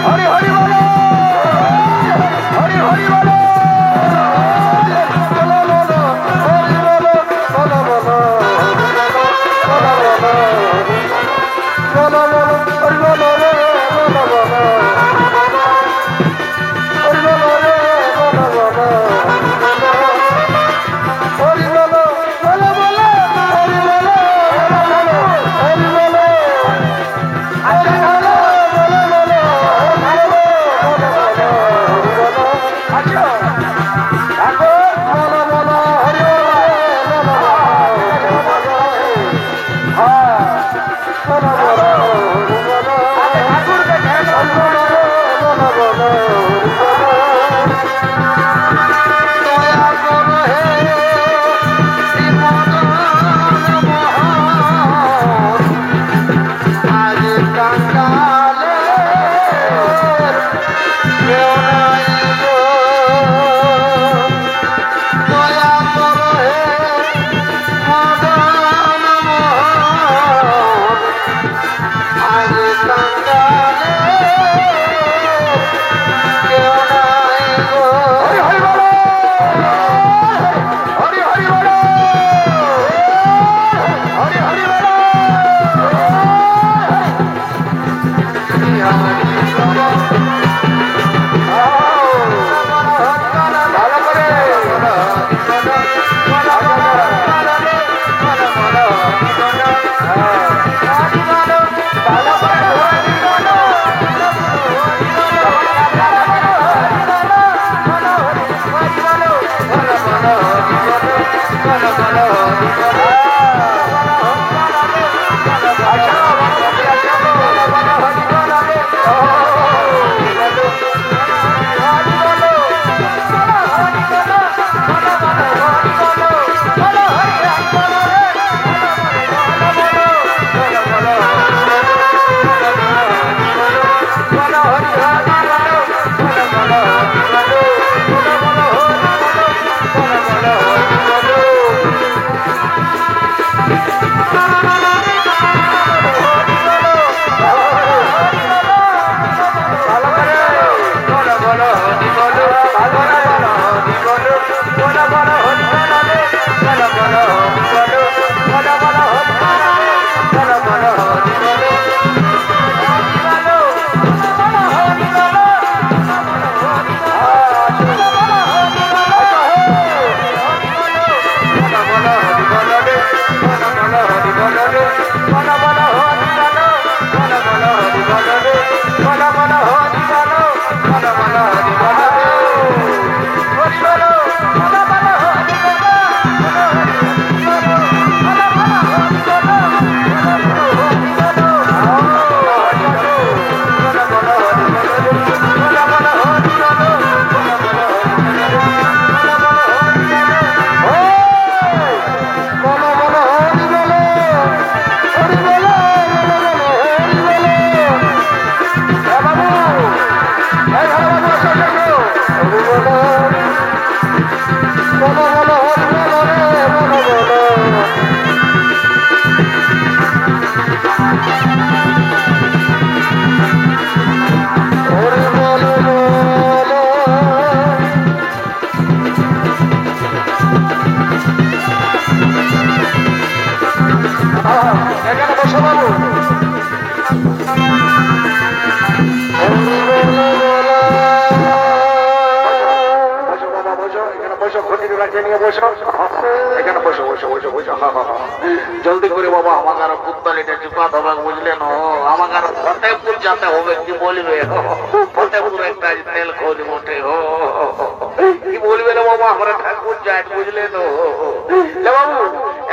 হরি হরি জলদি করে বাবা আমাকে আরো পুত্তালিটা চুপা দেবে বুঝলেন? আমাকে আরো ফতেপুর যেতে হবে কি বলবে? ফতেপুর একটা তেল খোঁজ বটে। কি বলবে না বাবা আমরা ঠাকুর যাই বুঝলেন? বাবু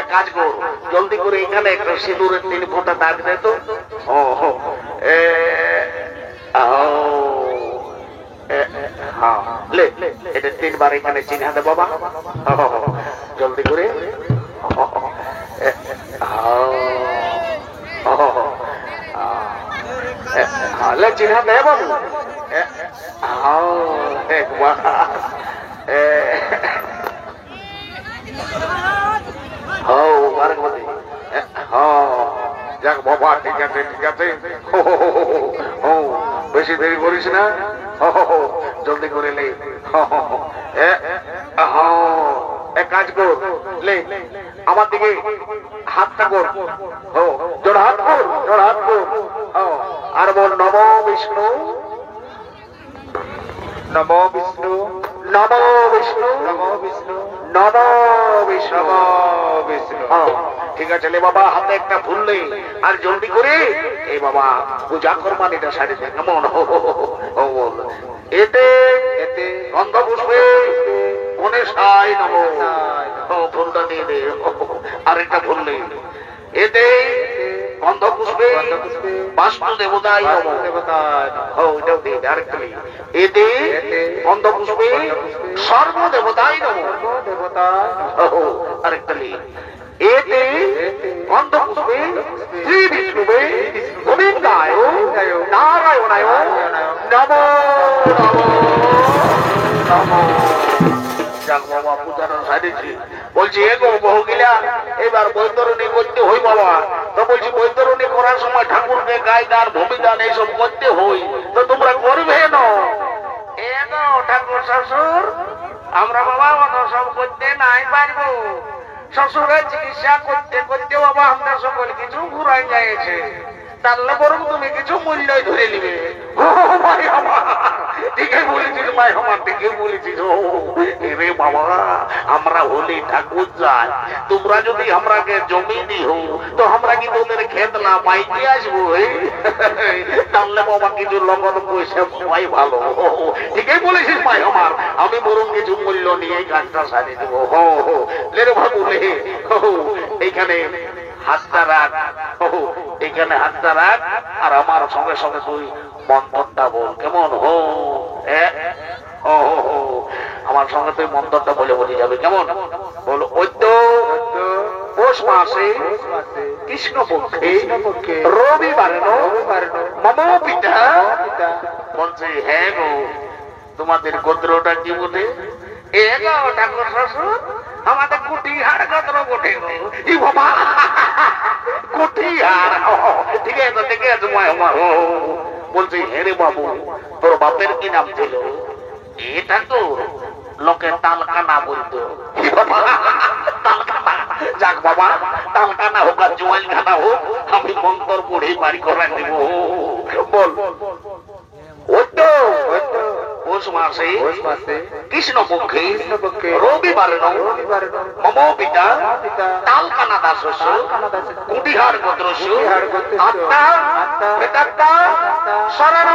এক কাজ কর, জলদি করে এখানে একটা সিঁদুরের 3 ফোঁটা দাগ দে তো। লে এটা 3 বার এখানে চিহ্ন দে বাবা। জলদি করে চিহ্ন দে বাবু। যাক বাবা ঠিক আছে ঠিক আছে। বেশি দেরি করিস না, জলদি করে লে। এক কাজ কর, লে আমার দিকে হাতটা কর, জোড় হাত কর, জোড় হাত কর। আর বল নম বিষ্ণু, নম বিষ্ণু, নম বিষ্ণু, নম বিষ্ণু, নম বিষ্ণু, বিষ্ণু। ঠিক আছে লে বাবা হাতে একটা ফুল লে আর জলদি করে এই বাবা পূজা করমান এটা সারি দে কেমন? এতে এতে গন্ধ পুষ্পে গণেশাই নমঃ, ফুলটা দিয়ে দে। আরেকটা ফুল লে এতে গন্ধ পুষ্পে বাস্তু দেবতাই নমঃ, এটাও দিয়ে দে। আরেকটা এতে গন্ধ পুষ্পে সর্ব দেবতাই নমঃ, আরেকটা লে এতে গন্ধ পুষ্পে শ্রী বিষ্ণুবে গোবিন্দায় নারায়ণায় নমো নমো। যাক বাবা পূজাটা সারিছি। বলছি এগো বহু গিলা এবার বৈতরণী করতে হই বাবা। তো বলছি বৈতরণী করার সময় ঠাকুরকে গায়দান ভূমিদান এইসব করতে হই, তো তোমরা করবে না? এগো ঠাকুর শ্বশুর আমরা বাবা অত সব করতে নাই পারবো। শ্বশুরের চিকিৎসা করতে করতে বাবা আমরা সকল কিছু ঘুরাই যাইছে, তাহলে বরং তুমি কিছু মূল্যই ধরে নিবে। ঠিকই বলেছিস ভাই, আমার ঠিকই বলেছিস। রে বাবা আমরা হলি ঠাকুর যাই, তোমরা যদি আমরাকে জমি দিও তো আমরা কি তোদের ক্ষেত না পাইতে আসবো? তাহলে বাবা কিছু নগদ পয়সা পাই ভালো। ঠিকই বলেছিস ভাই আমার, আমি বরং কিছু মূল্য নিয়ে কাজটা সারিয়ে দেবো। লে রে বাবু লে, এইখানে হাতটা রাখ, এইখানে হাতটা রাখ আর আমার সঙ্গে সঙ্গে তুই মন্ত্রটা বল কেমন? আমার সঙ্গে তুই মন্ত্রটা বলে বলে যাবে কেমন? বলো ঐদ্য পৌষ মাসে কৃষ্ণপক্ষে রবিবার মম পিতা। বলছে হ্যাঁ গো তোমাদের গোত্রটা কি বলে? এ গো ঠাকুর শ্বশুর আমাদের কুটিহার গোত্র বটে গো। ই বাবা কুটিহার, ঠিক আছে ঠিক আছে। বলছি হ্যাঁ রে বাবু তোর বাপের কি নাম ছিল? এটা তো লোকে তালকানা বলতো। তালকানা, যাক বাবা তালকানা হোক আর জোয়াল খানা হোক আমি মন্তর পড়ে বাড়ি করা দেব। বল পৌষ মাসে কৃষ্ণপক্ষে রবিবার মম পিতা তালকানা দাসস্য কুটিহার গোত্রস্য আত্মা প্রেতাত্মা শরণ।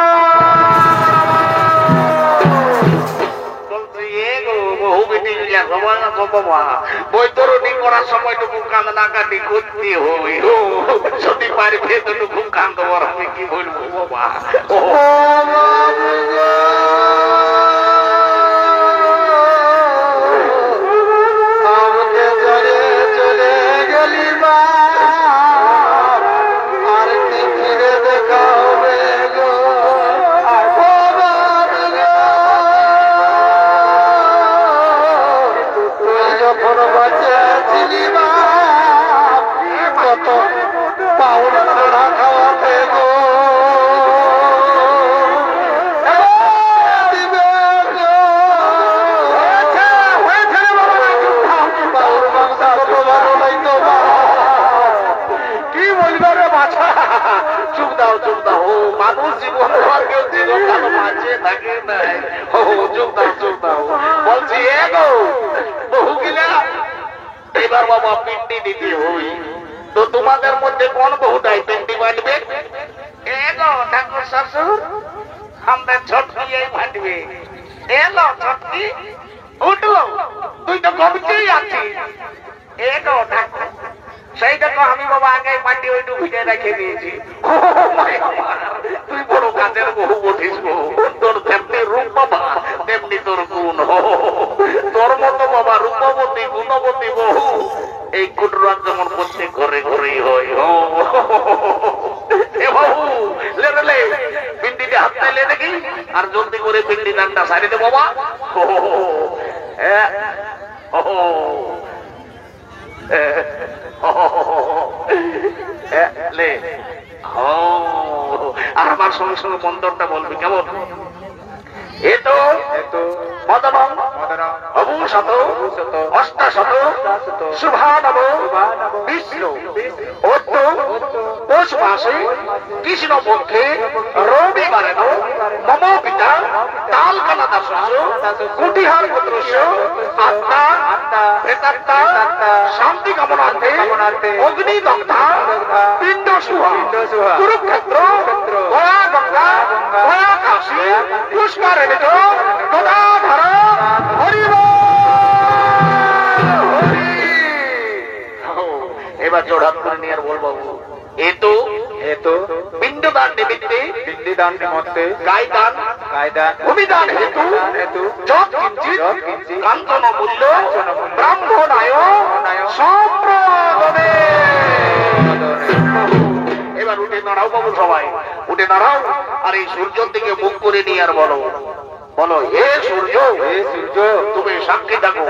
বৈতরণী করার সময়টুকু কান্দনা কাটি করতে হই, যদি পারি ভেতরটুকু কান্দব। আমি কি বলবো বাবা? মানুষ জীবন মাঝে থাকে নাই। চুপ দাও চুপ দাও। বলছি এগো বহু গিলা এবার বাবা পিন্ডি দিতে হই, তো তোমাদের মধ্যে কোন বহুটাই পিন্ডি বাঁধবে? এলো ঠাকুর শ্বশুর, আমরা ছটকি বাঁধবে। এলো ছটকি, উঠলো, তুই তো কবিতেই আছিস। এলো ঠাকুর, সেই দেখো আমি বাবা আগে মাটি ওইটু ভিজে রেখে দিয়েছি। তুই বড় কাজের বহু বটিস গো, তোর তেমনি রূপ বাবা তেমনি তোর গুণ। তোর মতো বাবা রূপবতী গুণবতী বহু এই কুটরাজ যেমন প্রত্যেক ঘরে ঘরেই হয়। এ বাবু লে রে, পিন্ডিতে হাত চাইলে দেখি, আর জলদি করে পিন্ডি দানটা সারি দে বাবা। লে আর আমার সঙ্গে সঙ্গে মন্ত্রটা বলবি কেমন? এতো মদনং অভূষত অষ্টাশত শুভানব বিষ্ণু পৌষ মাসে কৃষ্ণ পক্ষে রবিবারে মম পিতা তালকানা দাস কুটিহার পুত্রস্য আত্মা প্রেতাত্মা শান্তি কামনার্থে অগ্নিদগ্ধা পিণ্ড সুহা কুরুক্ষেত্র গয়া গঙ্গা গয়া কাশী পুষ্করে গদাধর হরি হরি। এবার জোড়াত করে নিয়ে আর বলবো এতো পিণ্ডদান নিমিত্তে পিণ্ডিদান নিমিত্তে গায়দান ভূমিদান হেতু যৎ কিঞ্চিৎ কাঞ্চন মূল্য ব্রাহ্মণায় সম্প্রদনে। এবার উঠে দাঁড়াও বাবু, সবাই উঠে দাঁড়াও, আর এই সূর্যের দিকে মুখ করে নিয়ে আর বলো হে সূর্য তুমি সাক্ষী থাকো,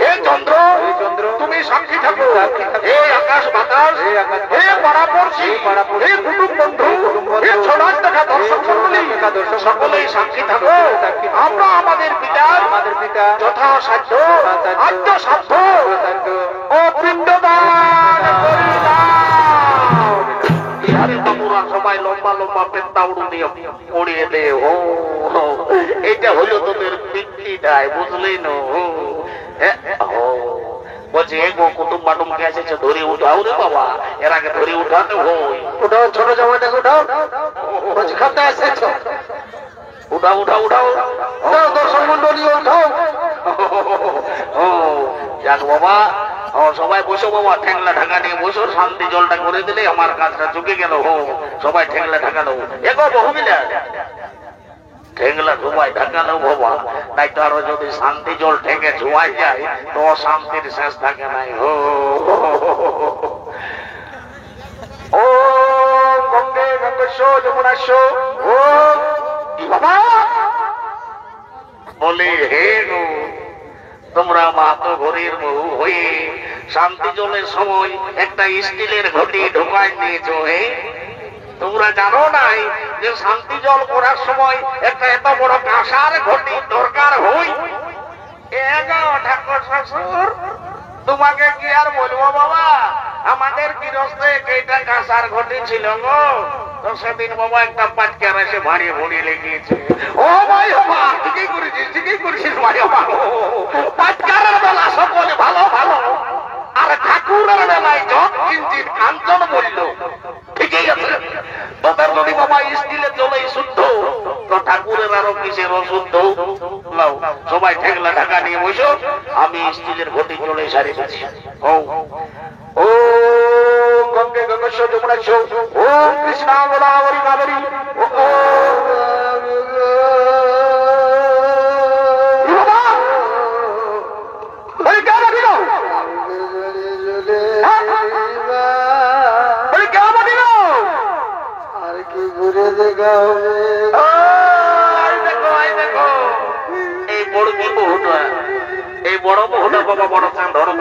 হে চন্দ্র তুমি সাক্ষী থাকো, হে আকাশ বাতাস, হে পাড়াপড়শি, হে কুটুম বন্ধু, হে ছোড়ার দেখা দর্শক মণ্ডলী সকলেই সাক্ষী থাকো। আমরা আমাদের পিতার যথাসাধ্য আদ্যসাধ্য ও পিণ্ডদান সবাই লম্বা লম্বা পেন্তা উড়িয়ে দে। এটা হলো তোদের পিন্ডিটাই, বুঝলি না? বলছি এগো কুটুম বাটুম কে এসেছে, ধরে উঠাও রে বাবা, এর আগে ধরে উঠাতে হই। উঠাও ছোট জামাইটাকে উঠাও, খাতে এসেছ, উঠাও উঠাও উঠাও দর্শক মন্ডলী উঠাও। যাক বাবা, সবাই বসো বাবা, ঠেংলা ঢাকা নিয়ে বসো, শান্তি জলটা করে দিলে আমার কাজটা চুকে গেল। সবাই ঠেংলা ঢাকালো, এগো বহু মিলে ঠেংলা ধুমায় ঢাকালো বাবা, তাই তো আরো যদি শান্তি জল ঠেকে ধুয়াই যায় তো শান্তির শেষ থাকে নাই। ও গঙ্গে গঙ্গেশ যমুনাশ ও বাবা বলে হে গো, তোমরা মাতো ঘরের বহু হয়ে শান্তি জলের সময় একটা স্টিলের ঘটি ঢোকায় নিয়েছো। হে তোমরা জানো নাই যে শান্তি জল করার সময় একটা এত বড় কাঁসার ঘটি দরকার হই? ঠাকুর শ্বশুর তোমাকে কি আর বলবো বাবা, আমাদের গৃহস্থে এইটা কাঁসার ঘটি ছিল গো, তো সেদিন বাবা একটা পাটকার এসে ভারী ভরি লেগেছে। ও ভাই বাবা, ঠিকই করেছিস ভাই বাবা, পাটকারের বেলা সকলে ভালো ভালো, আর ঠাকুরের বেলায় যত কিঞ্চিত কাঞ্চন বলল। ঠিকই আছে, তোদের যদি বাবা স্টিলের জলেই শুদ্ধ, তো ঠাকুরের আরো কিসের অশুদ্ধ? সবাই ঠেকলা ঢাকা নিয়ে বসো, আমি স্টিলের ঘটি চলে সারি দিচ্ছি। ও গঙ্গে গঙ্গেশ যমুনাশ ও কৃষ্ণা গোদাবরী কাবেরী এই বড় কি বহুটা, এই বড় বহুটা বাবা বড় চান ধরো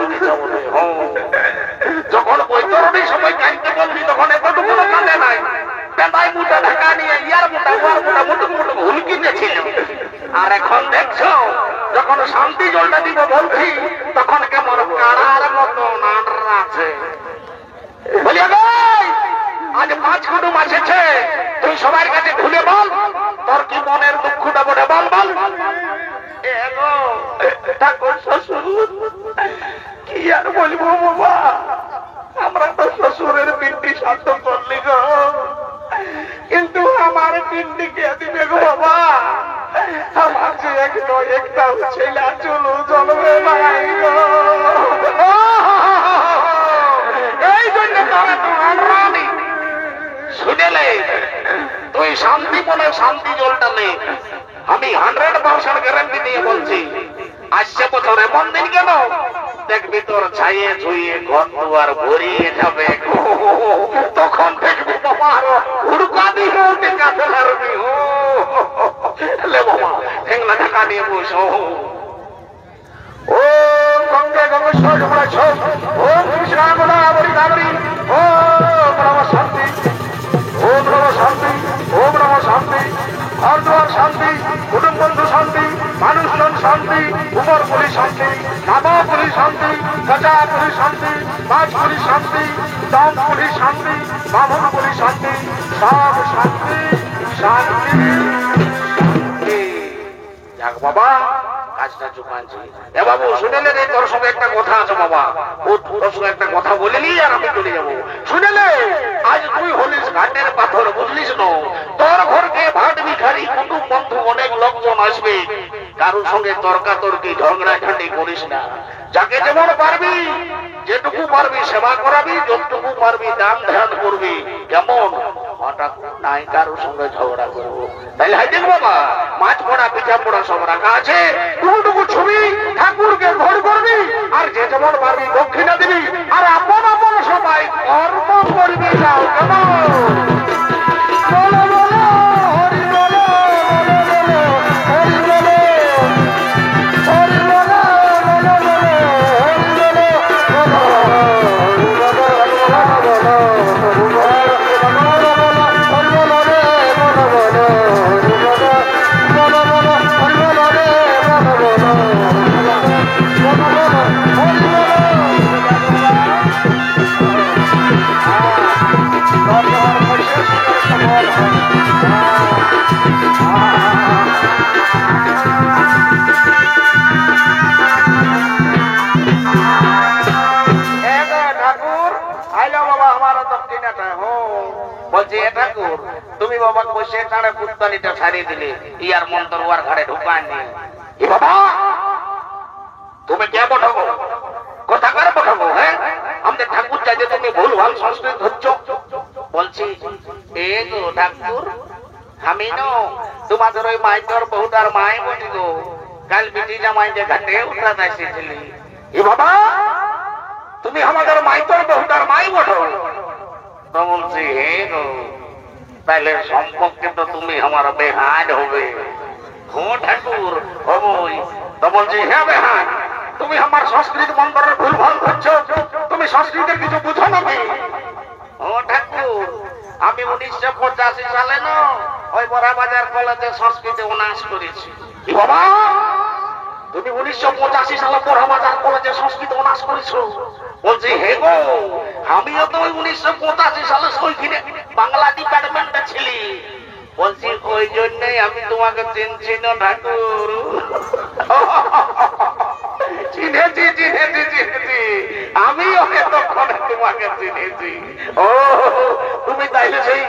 যখন বৈতরণীর সময় কাঁদতে বলবি তখন এতটুকু কাঁদে নাই, পেটাই মুটা ঢাকা নিয়ে ইয়ার মোটা ওয়ার মোটা মুটুক মুটুক হুলকিতে ছিল। আর এখন দেখছো যখন শান্তি জলটা দিব বলছি তখন কেমন কারার মতো নাড়া আছে। বলি আজ 5 কুটুম আসেছে, তুই সবার কাছে খুলে বল তোর কি মনের দুঃখটা বলে বল বল। ঠাকুর শ্বশুর কি আর বলবো বাবা, আমরা তো শ্বশুর আমার যে একটা ছেলে চলো চলবে নাই গো। এই জন্য তারা তোমার রানী শুনেলে তুই শান্তি মনে শান্তি জলটা নে। আমি 100% গ্যারান্টি দিয়ে বলছি আসছে বছর এমন দিন কেন দেখবি তোর ছাইয়ে ছুঁয়ে ঘর দুয়ার ভরিয়ে যাবে। তখন দেখবি তোমার হুড়কা দিয়ে টেকা ফেলারবি। লে বাবা হেংলা টাকা নিয়ে বসো। ওম গঙ্গে গঙ্গেশ্বর যমুনেশ্বর, ওম কৃষ্ণা গোদাবরী কাবেরী, ওম নমঃ শান্তি, ওম নমঃ শান্তি, ওম নমঃ শান্তি। ঘর দুয়ার শান্তি, কুটুম বন্ধু শান্তি, মানুষজন শান্তি, উপরপুরি শান্তি, নামাপুরি শান্তি, গজাপুরি শান্তি, মাছপুরি শান্তি, দামপুরি শান্তি, বামনপুরি শান্তি, সব শান্তি শান্তি শান্তি। যাক বাবা কাজটা চুকানছি। এ বাবু শুনেলে রে তোর সঙ্গে একটা কথা আছে বাবা। তোর সঙ্গে একটা কথা বলিনি আর আমি চলে যাবো। শুনেলে আজ তুই হলিস ঘাটের পাথর বুঝলিস না। তোর ঘরকে ভাট ভিখারি কুটুম বন্ধু অনেক লোকজন আসবে। কারোর সঙ্গে তর্কাতর্কি ঝগড়াঝাটি করিস না। যাকে যেমন পারবি যেটুকু পারবি সেবা করাবি, যতটুকু পারবি দান ধ্যান করবি। কেমন হঠাৎ নাই কারোর সঙ্গে ঝগড়া করবো। তাইলে হাই দেখ বাবা মাছ পড়া পিঠা পড়া সব রাখা আছে। টুকুটুকু ছবি ঠাকুরকে ঘর করবি আর যে যেমন পারবি দক্ষিণা দিবি আর আপন আপন সবাই কর্ম করবি। যাও কেমন তুমি বাবা বসে কাড়ে পুত্তালিটা ছাড়িয়ে দিলে ইয়ার মন্তর ওয়ার ঘাড়ে ঢুকায়নি। বাবা তুমি কে পাঠাবো কথা কারে পাঠাবো? হ্যাঁ আমাদের ঠাকুর চাইতে তুমি ভুল ভাল সংস্কৃত ধরছ। বলছি এ গো ঠাকুর আমি নো তোমাদের ওই মাইকর বহুটার মাই বলি গো। কাল বিটি জামাই যে ঘাটে উঠাতে এসেছিলি। এ বাবা তুমি আমাদের মাইকর বহুটার মাই বঠো? তো বলছি হে গো তাহলে সম্পর্কে তো তুমি আমার বেহান হবে। হো ঠাকুর হবই। তো বলছি হ্যাঁ বেহান তুমি আমার সংস্কৃত মন্ত্রের ভুল ভাল করছো। তুমি সংস্কৃতের কিছু বুঝো নাকি? ও ঠাকুর আমি 1985 সালে না ওই বড়াবাজার কলেজে সংস্কৃতে অনার্স করেছি। বাবা তুমি 1985 সালে বড়াবাজার কলেজে সংস্কৃত অনার্স করেছো? বলছি হে গো আমিও তো ওই 1985 সালে ওইখানে বাংলা ডিপার্টমেন্টে ছিলি। বলছি ওই জন্যই আমি তোমাকে চিনছি না ঠাকুর। চিনেছি চিনেছি চিনেছি আমিও এতক্ষণে তোমাকে চিনেছি। ও তুমি তাইলে সেই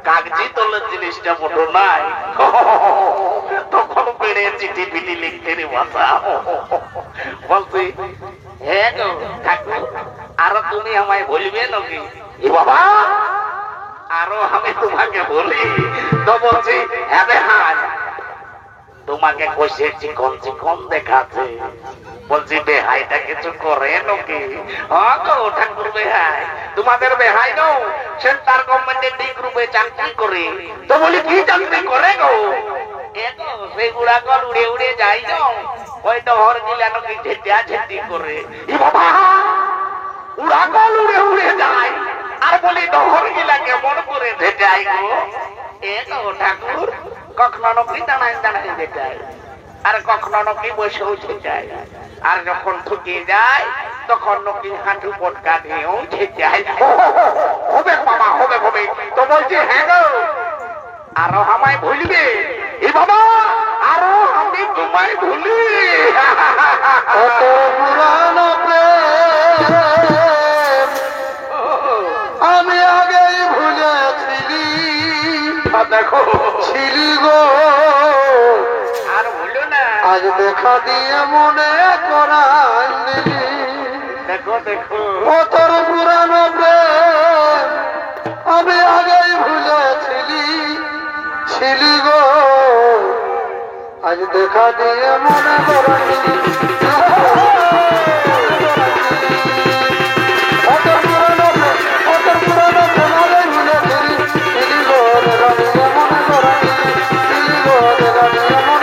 কাগজি তোলের জিনিসটা মোটো নাই। তখন বেড়ে চিঠি পিটি লিখতে রে ভাষা। বলছি হ্যাঁ গো ঠাকুর আরো তুমি আমায় বলবে নাকি? বাবা আরো আমি তোমাকে বলি। তো বলছি হ্যাঁ বেহান তোমাকে কইছে চিকন চিকন দেখাচ্ছে। বলছি বেহাইটা কিছু করে নাকি? হ্যাঁ গো ঠাকুর বেহাই তোমাদের বেহাই নো সেন্টার গভর্নমেন্টের ডি গ্রুপে চাকরি করে। তো বলি কি চাকরি করে গো? সেগুলা কল উড়ে উড়ে যাই না ওই ডহর গিলা নাকি ঝেটিয়া ঝেটি করে। বাবা উড়া কল উড়ে উড়ে যায় আর বলি ডহর গিলা কেমন করে ঝেটাই গো? এ গো ঠাকুর কখনো নকি দাঁড়ায় দাঁড়ায় ঝেটায় আর কখনো নকি বসে উঠে যায় আর যখন ঠুকে যায় তখন নকি হাঁটু পটকা দিয়েও ঝেটায়। হবে বাবা হবে হবে। তো বলছি হ্যাঁ গো আরো আমায় ভুলবে? এ বাবা আরো আমি তোমায় ভুলি। কত পুরানো প্রেম আমি আগেই ভুলেছিলি। দেখো ছিলি গো আর আজ দেখা দিয়ে মনে করাইলি দেখো দেখো ও তোর পুরানো প্রেম আমি আগেই ভুলেছিলি ছিলি গো আজ দেখা দিয়ে মনে করাইলি ও তোর পুরানো প্রেম ও তোর পুরানো প্রেম আগেই ভুলেছিলি ছিলি গো দেখা দিয়ে মনে করাইলি ছিলি গো দেখা দিয়ে মনে